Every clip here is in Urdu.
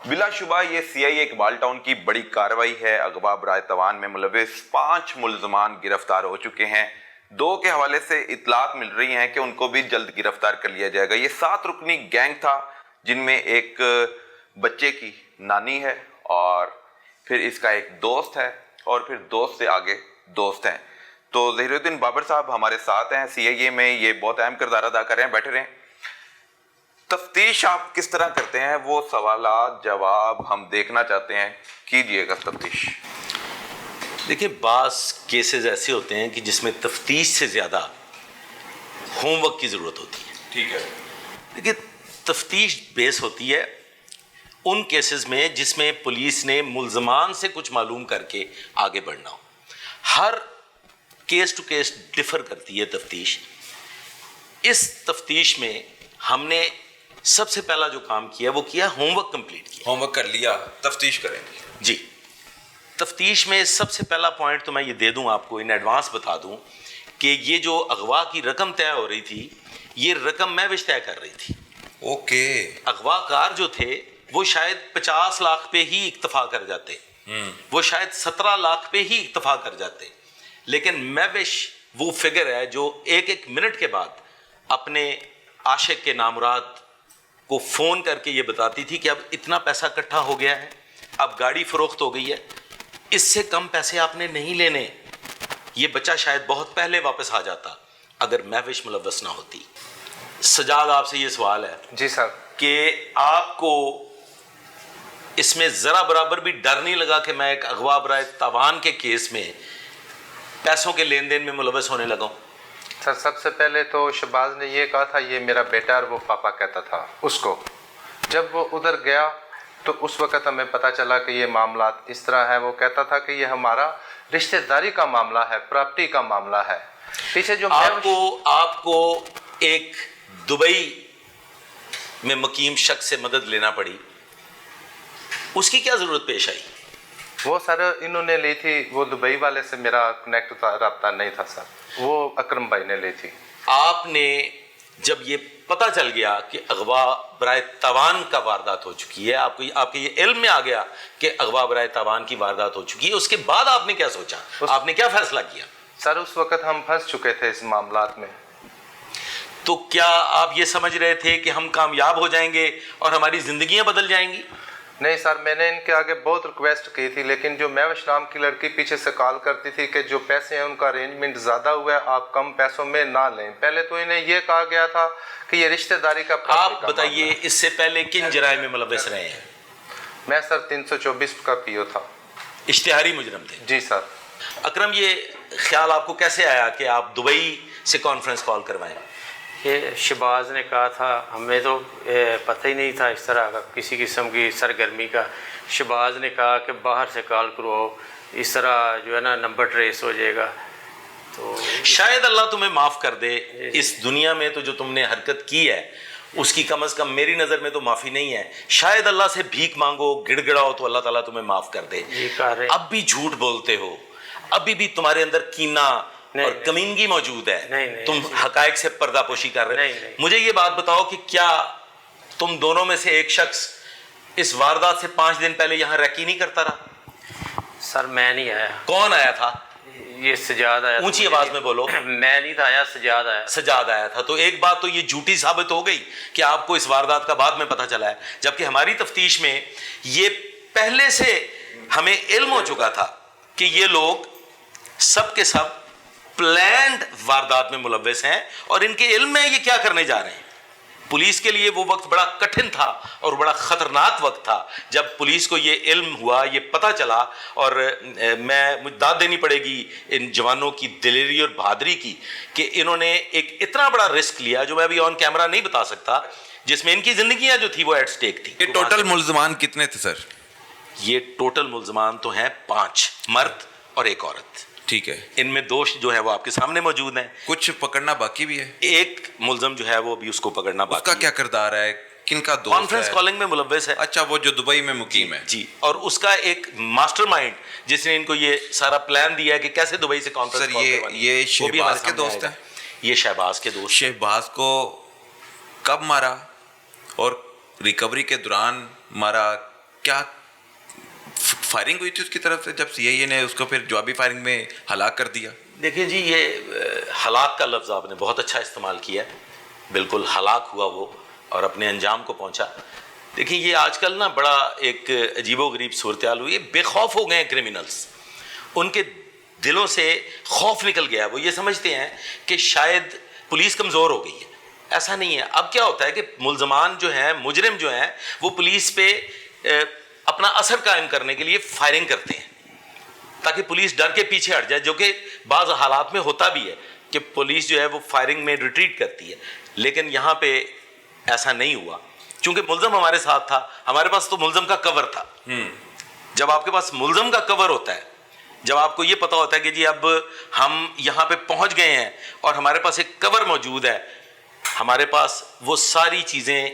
بلا شبہ یہ CIA اقبال ٹاؤن کی بڑی کارروائی ہے۔ اغوا برائے تاوان میں ملوث 5 ملزمان گرفتار ہو چکے ہیں۔ 2 کے حوالے سے اطلاعات مل رہی ہیں کہ ان کو بھی جلد گرفتار کر لیا جائے گا۔ یہ 7 رکنی گینگ تھا جن میں ایک بچے کی نانی ہے اور پھر اس کا ایک دوست ہے اور پھر دوست سے آگے دوست ہیں۔ تو ظہیر الدین بابر صاحب ہمارے ساتھ ہیں، CIA میں یہ بہت اہم کردار ادا کر رہے ہیں، بیٹھے رہیں۔ تفتیش آپ کس طرح کرتے ہیں؟ وہ سوالات جواب ہم دیکھنا چاہتے ہیں، کیجئے گا تفتیش۔ دیکھیں، بعض کیسز ایسے ہوتے ہیں کہ جس میں تفتیش سے زیادہ ہوم ورک کی ضرورت ہوتی ہے۔ ٹھیک ہے۔ دیکھیں، تفتیش بیس ہوتی ہے ان کیسز میں جس میں پولیس نے ملزمان سے کچھ معلوم کر کے آگے بڑھنا ہو۔ ہر کیس ٹو کیس ڈفر کرتی ہے تفتیش۔ اس تفتیش میں ہم نے سب سے پہلا جو کام کیا وہ کیا ہوم ورک کمپلیٹ کیا۔ ہوم ورک کر لیا، تفتیش کریں گے۔ جی، تفتیش میں سب سے پہلا پوائنٹ تو میں یہ دے دوں آپ کو، ان ایڈوانس بتا دوں کہ یہ جو اغوا کی رقم طے ہو رہی تھی، یہ رقم مہوش طے کر رہی تھی۔ اوکے۔ اغوا کار جو تھے وہ شاید 50 لاکھ پہ ہی اکتفا کر جاتے، وہ شاید 17 لاکھ پہ ہی اکتفا کر جاتے، لیکن مہوش وہ فگر ہے جو ایک منٹ کے بعد اپنے عاشق کے نامراد کو فون کر کے یہ بتاتی تھی کہ اب اتنا پیسہ اکٹھا ہو گیا ہے، اب گاڑی فروخت ہو گئی ہے، اس سے کم پیسے آپ نے نہیں لینے۔ یہ بچہ شاید بہت پہلے واپس آ جاتا اگر مہوش ملوث نہ ہوتی۔ سجاد، آپ سے یہ سوال ہے جی سر کہ آپ کو اس میں ذرا برابر بھی ڈر نہیں لگا کہ میں ایک اغوا برائے تاوان کے کیس میں پیسوں کے لین دین میں ملوث ہونے لگا ہوں؟ سر، سب سے پہلے تو شہباز نے یہ کہا تھا یہ میرا بیٹا، اور وہ پاپا کہتا تھا اس کو۔ جب وہ ادھر گیا تو اس وقت ہمیں پتہ چلا کہ یہ معاملات اس طرح ہے۔ وہ کہتا تھا کہ یہ ہمارا رشتہ داری کا معاملہ ہے، پراپرٹی کا معاملہ ہے۔ پیچھے جو آپ کو ایک دبئی میں مقیم شخص سے مدد لینا پڑی، اس کی کیا ضرورت پیش آئی؟ وہ سر انہوں نے لی تھی، وہ دبئی والے سے میرا کنیکٹ رابطہ نہیں تھا سر، وہ اکرم بھائی نے لی تھی۔ آپ نے جب یہ پتہ چل گیا کہ اغوا برائے تاوان کا واردات ہو چکی ہے، آپ کے یہ علم میں آ گیا کہ اغوا برائے تاوان کی واردات ہو چکی ہے، اس کے بعد آپ نے کیا سوچا؟ آپ نے کیا فیصلہ کیا؟ سر اس وقت ہم پھنس چکے تھے اس معاملات میں۔ تو کیا آپ یہ سمجھ رہے تھے کہ ہم کامیاب ہو جائیں گے اور ہماری زندگیاں بدل جائیں گی؟ نہیں سر، میں نے ان کے آگے بہت ریکویسٹ کی تھی، لیکن جو مہوش نام کی لڑکی پیچھے سے کال کرتی تھی کہ جو پیسے ہیں ان کا ارینجمنٹ زیادہ ہوا ہے، آپ کم پیسوں میں نہ لیں۔ پہلے تو انہیں یہ کہا گیا تھا کہ یہ رشتہ داری کا آپ بتائیے اس سے پہلے کن جرائم میں ملوث رہے ہیں؟ میں سر 324 کا PO تھا۔ اشتہاری مجرم تھے؟ جی سر۔ اکرم، یہ خیال آپ کو کیسے آیا کہ آپ دبئی سے کانفرنس کال کروائیں؟ یہ شہباز نے کہا تھا، ہمیں تو پتہ ہی نہیں تھا اس طرح کا کسی قسم کی سرگرمی کا۔ شہباز نے کہا کہ باہر سے کال کرواؤ، اس طرح جو ہے نا نمبر ٹریس ہو جائے گا۔ تو شاید اللہ تمہیں معاف کر دے۔ اس دنیا میں تو جو تم نے حرکت کی ہے اس کی کم از کم میری نظر میں تو معافی نہیں ہے۔ شاید اللہ سے بھیک مانگو، گڑ گڑاؤ تو اللہ تعالیٰ تمہیں معاف کر دے۔ اب بھی جھوٹ بولتے ہو، ابھی بھی تمہارے اندر کینہ اور کمینگی موجود ہے، تم حقائق سے پردہ پوشی کر رہے ہیں۔ مجھے یہ بات بتاؤ کہ کیا تم دونوں میں سے ایک شخص اس واردات سے 5 دن پہلے یہاں ریکی نہیں کرتا رہا؟ سر میں نہیں آیا۔ کون آیا تھا؟ یہ سجاد آیا۔ اونچی آواز میں بولو۔ میں نہیں تھا آیا، سجاد آیا۔ سجاد آیا تھا۔ تو ایک بات تو یہ جھوٹی ثابت ہو گئی کہ آپ کو اس واردات کا بعد میں پتہ چلا ہے، جبکہ ہماری تفتیش میں یہ پہلے سے ہمیں علم ہو چکا تھا کہ یہ لوگ سب کے سب پلانڈ واردات میں ملوث ہیں اور ان کے علم میں یہ کیا کرنے جا رہے ہیں۔ پولیس کے لیے وہ وقت بڑا کٹھن تھا اور بڑا خطرناک وقت تھا جب پولیس کو یہ علم ہوا، یہ پتہ چلا، اور مجھے داد دینی پڑے گی ان جوانوں کی دلیری اور بہادری کی کہ انہوں نے ایک اتنا بڑا رسک لیا جو میں ابھی آن کیمرہ نہیں بتا سکتا، جس میں ان کی زندگیاں جو تھی وہ ایٹ سٹیک تھی۔ یہ ٹوٹل ملزمان کتنے تھے سر؟ یہ ٹوٹل ملزمان تو ہیں 5 مرد اور ایک عورت۔ ٹھیک ہے۔ ان میں 2 جو ہے وہ آپ کے سامنے موجود ہیں، کچھ پکڑنا باقی بھی ہے؟ ایک ملزم جو ہے وہ ابھی اس کو پکڑنا باقی ہے۔ اس کا کیا کردار ہے؟ کن کا دوست ہے؟ کانفرنس کالنگ میں ملوث ہے۔ اچھا، وہ جو دبئی میں مقیم ہے؟ جی، اور اس کا ایک ماسٹر مائنڈ جس نے ان کو یہ سارا پلان دیا ہے کہ کیسے دبئی سے کانفرنس کال کروانی ہے، یہ شہباز کے دوست ہیں؟ یہ شہباز کے دوست۔ شہباز کو کب مارا اور ریکوری کے دوران مارا، کیا فائرنگ ہوئی تھی اس کی طرف سے جب CIA نے اس کو پھر جوابی فائرنگ میں ہلاک کر دیا؟ دیکھیں جی، یہ ہلاک کا لفظ آپ نے بہت اچھا استعمال کیا ہے. بالکل ہلاک ہوا وہ اور اپنے انجام کو پہنچا. دیکھیں یہ آج کل نا بڑا ایک عجیب و غریب صورتحال ہوئی ہے. بے خوف ہو گئے ہیں کرمنلز، ان کے دلوں سے خوف نکل گیا. وہ یہ سمجھتے ہیں کہ شاید پولیس کمزور ہو گئی ہے. ایسا نہیں ہے. اب کیا ہوتا ہے کہ ملزمان جو ہیں، مجرم جو ہیں، وہ پولیس پہ اپنا اثر قائم کرنے کے لیے فائرنگ کرتے ہیں تاکہ پولیس ڈر کے پیچھے ہٹ جائے، جو کہ بعض حالات میں ہوتا بھی ہے کہ پولیس جو ہے وہ فائرنگ میں ریٹریٹ کرتی ہے. لیکن یہاں پہ ایسا نہیں ہوا چونکہ ملزم ہمارے ساتھ تھا. ہمارے پاس تو ملزم کا کور تھا. جب آپ کے پاس ملزم کا کور ہوتا ہے، جب آپ کو یہ پتا ہوتا ہے کہ جی اب ہم یہاں پہ پہنچ گئے ہیں اور ہمارے پاس ایک کور موجود ہے، ہمارے پاس وہ ساری چیزیں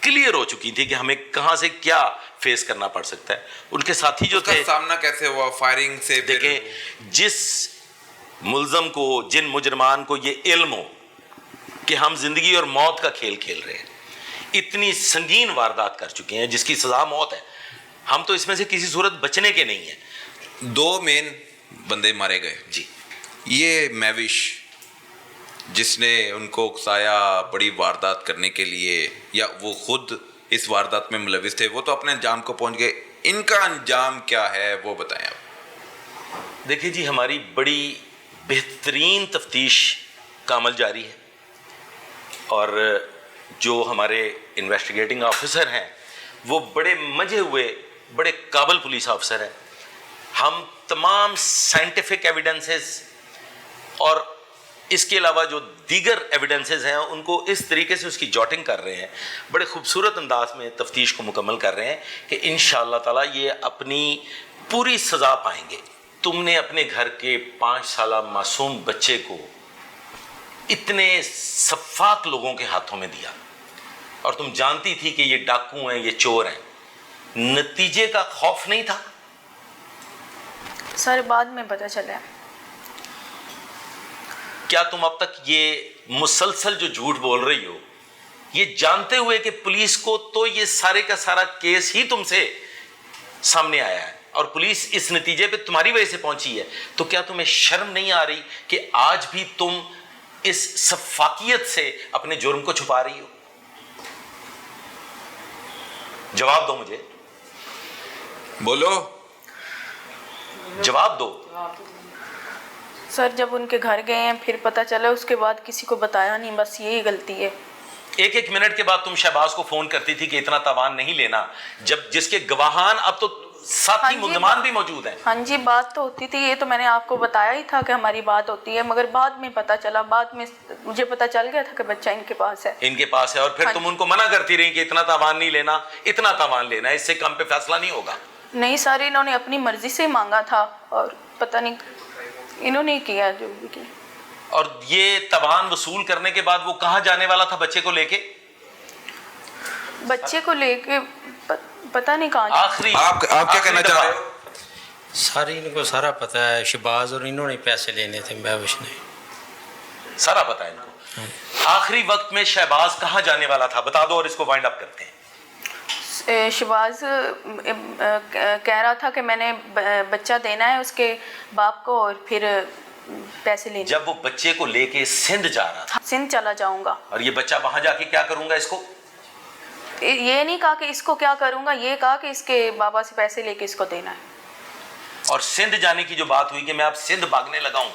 کلیئر ہو چکی تھی کہ ہمیں کہاں سے کیا فیس کرنا پڑ سکتا ہے. ان کے ساتھی جو تھے، سامنا کیسے ہوا فائرنگ سے؟ دیکھیں جس ملزم کو، جن مجرمان کو یہ علم ہو کہ ہم زندگی اور موت کا کھیل کھیل رہے ہیں، اتنی سنگین واردات کر چکے ہیں جس کی سزا موت ہے، ہم تو اس میں سے کسی صورت بچنے کے نہیں ہیں. 2 مین بندے مارے گئے. جی یہ میوش جس نے ان کو اکسایا بڑی واردات کرنے کے لیے، یا وہ خود اس واردات میں ملوث تھے، وہ تو اپنے انجام کو پہنچ گئے. ان کا انجام کیا ہے وہ بتائیں آپ. دیکھیں جی، ہماری بڑی بہترین تفتیش کا عمل جاری ہے اور جو ہمارے انویسٹیگیٹنگ آفیسر ہیں وہ بڑے منجھے ہوئے، بڑے قابل پولیس آفیسر ہیں. ہم تمام سائنٹیفک ایویڈنسز اور اس کے علاوہ جو دیگر ایویڈنسز ہیں ان کو اس طریقے سے اس کی جاٹنگ کر رہے ہیں، بڑے خوبصورت انداز میں تفتیش کو مکمل کر رہے ہیں کہ انشاءاللہ تعالیٰ یہ اپنی پوری سزا پائیں گے. تم نے اپنے گھر کے 5 سالہ معصوم بچے کو اتنے سفاک لوگوں کے ہاتھوں میں دیا اور تم جانتی تھی کہ یہ ڈاکو ہیں، یہ چور ہیں. نتیجے کا خوف نہیں تھا؟ سر بعد میں پتہ چلا. کیا تم اب تک یہ مسلسل جو جھوٹ بول رہی ہو، یہ جانتے ہوئے کہ پولیس کو تو یہ سارے کا سارا کیس ہی تم سے سامنے آیا ہے اور پولیس اس نتیجے پہ تمہاری وجہ سے پہنچی ہے، تو کیا تمہیں شرم نہیں آ رہی کہ آج بھی تم اس سفاکیت سے اپنے جرم کو چھپا رہی ہو؟ جواب دو مجھے، بولو، جواب دو. سر جب ان کے گھر گئے ہیں پھر پتہ چلا، اس کے بعد کسی کو بتایا نہیں، بس یہی غلطی ہے. 1 منٹ کے بعد تم شہباز کو فون کرتی تھی کہ اتنا تاوان نہیں لینا، جب جس کے گواہان اب تو ساتھی ملزمان بھی موجود ہیں. ہاں جی بات تو ہوتی تھی، یہ تو میں نے آپ کو بتایا ہی تھا کہ ہماری بات ہوتی ہے، مگر بعد میں پتہ چلا، بعد میں مجھے پتہ چل گیا تھا کہ بچہ ان کے پاس ہے. ان کے پاس ہے اور پھر تم ان کو منع کرتی رہی کہ اتنا تاوان نہیں لینا، اتنا تاوان لینا ہے، اس سے کم پہ فیصلہ نہیں ہوگا. نہیں سر، انہوں نے اپنی مرضی سے مانگا تھا اور پتہ نہیں انہوں نے کیا جو بھی کیا. اور یہ تاوان وصول کرنے کے بعد وہ کہاں جانے والا تھا بچے کو لے کے؟ بچے کو لے کے پتہ نہیں کہاں. آخری آپ کیا کہنا چاہ رہے ہو؟ سارے ان کو سارا پتہ ہے، شہباز اور انہوں نے پیسے لینے تھے، میوش نے. سارا پتہ ہے ان کو. آخری وقت میں شہباز کہاں جانے والا تھا بتا دو اور اس کو وائنڈ اپ کرتے ہیں. شہباز کہہ رہا تھا کہ میں نے بچہ دینا ہے اس کے باپ کو اور پھر پیسے لینے. جب وہ بچے کو لے کے سندھ جا رہا تھا، سندھ چلا جاؤں گا، اور یہ بچہ وہاں جا کے کیا کروں گا اس کو، یہ نہیں کہا کہ اس کو کیا کروں گا، یہ کہا کہ اس کے بابا سے پیسے لے کے اس کو دینا ہے. اور سندھ جانے کی جو بات ہوئی کہ میں اب سندھ بھاگنے لگا ہوں،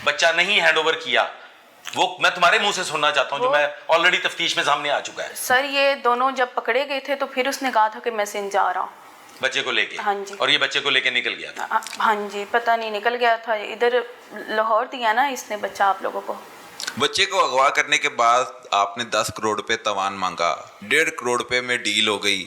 بچہ نہیں ہینڈ اوور کیا، وہ میں تمہارے منہ سے سننا چاہتا ہوں جو میں آلریڈی تفتیش میں سامنے آ چکا ہے. سر یہ دونوں جب پکڑے گئے تھے تو پھر اس نے کہا تھا کہ میں سندھ جا رہا ہوں بچے کو لے کے. ہاں جی. اور یہ بچے کو لے کے نکل گیا تھا. ہاں جی، پتہ نہیں نکل گیا تھا، ادھر لاہور دیا نا اس نے بچہ آپ لوگوں کو. بچے کو اغوا کرنے کے بعد آپ نے 10 کروڑ روپے تاوان مانگا، 1.5 کروڑ روپے میں ڈیل ہو گئی،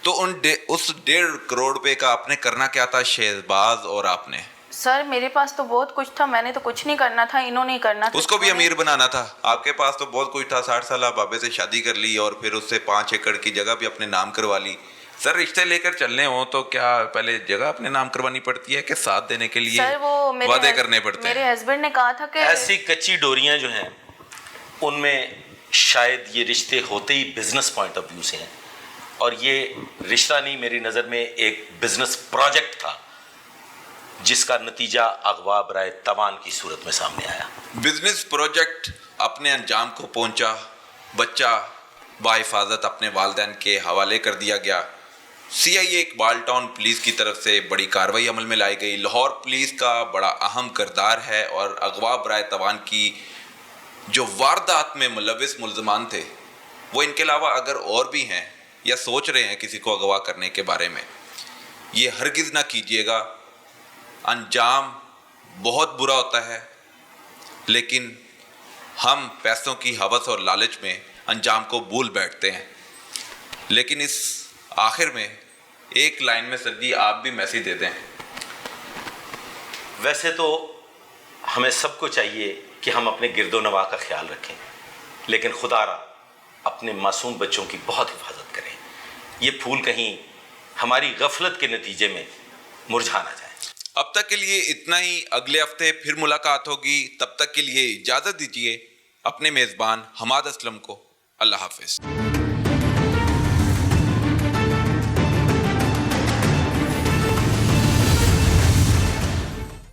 تو اس 1.5 کروڑ روپے کا آپ نے کرنا کیا تھا شہباز اور آپ نے؟ سر میرے پاس تو بہت کچھ تھا، میں نے تو کچھ نہیں کرنا تھا، انہوں نے کرنا تھا. اس کو بھی امیر بنانا تھا. آپ کے پاس تو بہت کچھ تھا، 60 سالہ بابے سے شادی کر لی اور پھر اس سے 5 ایکڑ کی جگہ بھی اپنے نام کروا لی. سر رشتے لے کر چلنے ہوں تو کیا پہلے جگہ اپنے نام کروانی پڑتی ہے کہ ساتھ دینے کے لیے وعدے کرنے پڑتے ہیں؟ میرے ہسبینڈ نے کہا تھا کہ ایسی کچی ڈوریاں جو ہیں ان میں شاید یہ رشتے ہوتے ہی بزنس پوائنٹ آف ویو سے ہیں. اور یہ رشتہ نہیں، میری نظر میں ایک بزنس پروجیکٹ تھا جس کا نتیجہ اغوا برائے توان کی صورت میں سامنے آیا۔ بزنس پروجیکٹ اپنے انجام کو پہنچا، بچہ بحفاظت اپنے والدین کے حوالے کر دیا گیا۔ سی آئی اے اقبال ٹاؤن پولیس کی طرف سے بڑی کارروائی عمل میں لائی گئی۔ لاہور پولیس کا بڑا اہم کردار ہے اور اغوا برائے توان کی جو واردات میں ملوث ملزمان تھے، وہ ان کے علاوہ اگر اور بھی ہیں یا سوچ رہے ہیں کسی کو اغوا کرنے کے بارے میں، یہ ہرگز نہ کیجیے گا۔ انجام بہت برا ہوتا ہے، لیکن ہم پیسوں کی ہوس اور لالچ میں انجام کو بھول بیٹھتے ہیں۔ لیکن اس آخر میں ایک لائن میں سر جی آپ بھی میسیج دے دیں۔ ویسے تو ہمیں سب کو چاہیے کہ ہم اپنے گرد و نواح کا خیال رکھیں، لیکن خدا را اپنے معصوم بچوں کی بہت حفاظت کریں، یہ پھول کہیں ہماری غفلت کے نتیجے میں مرجھا نہ جائے۔ اب تک کے لیے اتنا ہی، اگلے ہفتے پھر ملاقات ہوگی، تب تک کے لیے اجازت دیجیے اپنے میزبان حماد اسلم کو۔ اللہ حافظ۔